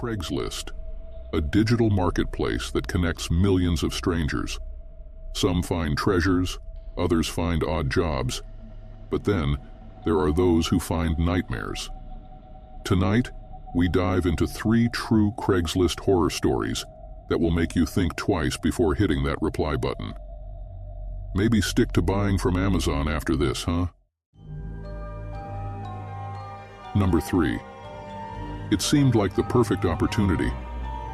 Craigslist, a digital marketplace that connects millions of strangers. Some find treasures, others find odd jobs, but then there are those who find nightmares. Tonight, we dive into 3 true Craigslist horror stories that will make you think twice before hitting that reply button. Maybe stick to buying from Amazon after this, huh? Number 3. It seemed like the perfect opportunity.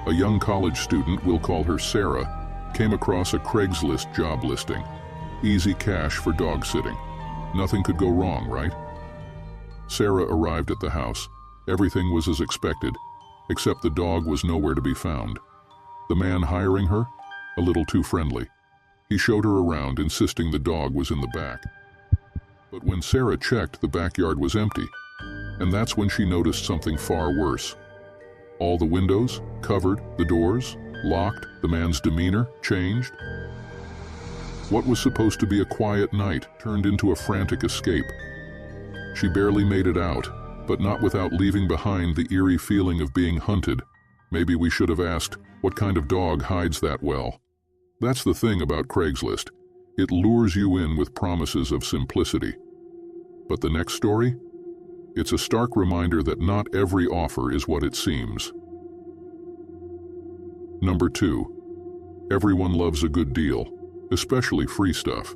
A young college student, we'll call her Sarah, came across a Craigslist job listing. Easy cash for dog sitting. Nothing could go wrong, right? Sarah arrived at the house. Everything was as expected, except the dog was nowhere to be found. The man hiring her? A little too friendly. He showed her around, insisting the dog was in the back. But when Sarah checked, the backyard was empty, and that's when she noticed something far worse. All the windows covered, the doors locked, the man's demeanor changed. What was supposed to be a quiet night turned into a frantic escape. She barely made it out, but not without leaving behind the eerie feeling of being hunted. Maybe we should have asked, what kind of dog hides that well? That's the thing about Craigslist. It lures you in with promises of simplicity. But the next story? It's a stark reminder that not every offer is what it seems. Number 2. Everyone loves a good deal, especially free stuff.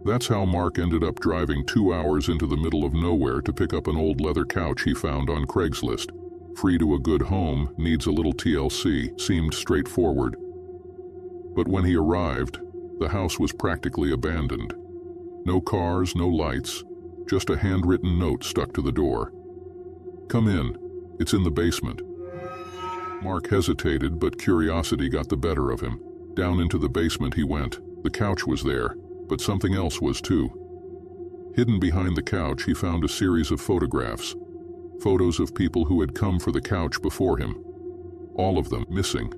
That's how Mark ended up driving 2 hours into the middle of nowhere to pick up an old leather couch he found on Craigslist. Free to a good home, needs a little TLC, seemed straightforward. But when he arrived, the house was practically abandoned. No cars, no lights, just a handwritten note stuck to the door. "Come in, it's in the basement." Mark hesitated, but curiosity got the better of him. Down into the basement he went. The couch was there, but something else was too. Hidden behind the couch, he found a series of photographs. Photos of people who had come for the couch before him. All of them missing.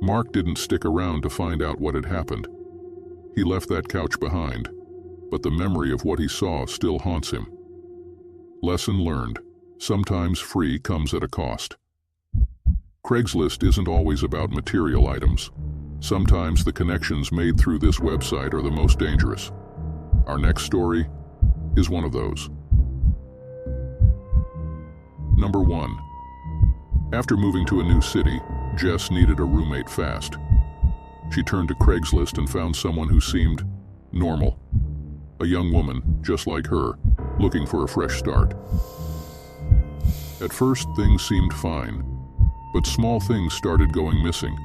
Mark didn't stick around to find out what had happened. He left that couch behind, but the memory of what he saw still haunts him. Lesson learned. Sometimes free comes at a cost. Craigslist isn't always about material items. Sometimes the connections made through this website are the most dangerous. Our next story is one of those. Number 1. After moving to a new city, Jess needed a roommate fast. She turned to Craigslist and found someone who seemed normal. A young woman, just like her, looking for a fresh start. At first, things seemed fine, but small things started going missing.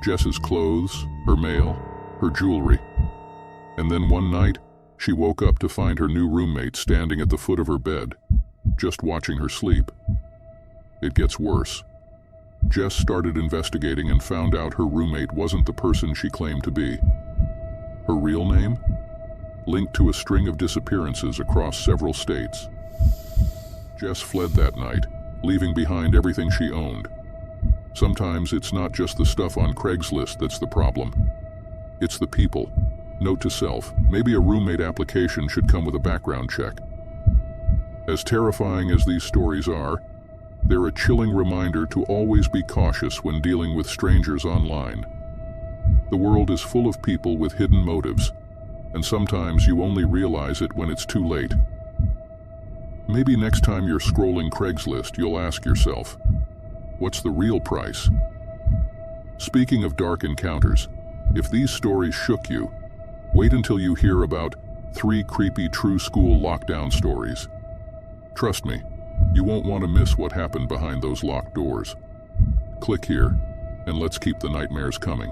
Jess's clothes, her mail, her jewelry. And then one night, she woke up to find her new roommate standing at the foot of her bed, just watching her sleep. It gets worse. Jess started investigating and found out her roommate wasn't the person she claimed to be. Her real name? Linked to a string of disappearances across several states. Jess fled that night, leaving behind everything she owned. Sometimes it's not just the stuff on Craigslist that's the problem. It's the people. Note to self, maybe a roommate application should come with a background check. As terrifying as these stories are, they're a chilling reminder to always be cautious when dealing with strangers online. The world is full of people with hidden motives, and sometimes you only realize it when it's too late. Maybe next time you're scrolling Craigslist, you'll ask yourself, what's the real price? Speaking of dark encounters, if these stories shook you, wait until you hear about 3 creepy true school lockdown stories. Trust me, you won't want to miss what happened behind those locked doors. Click here, and let's keep the nightmares coming.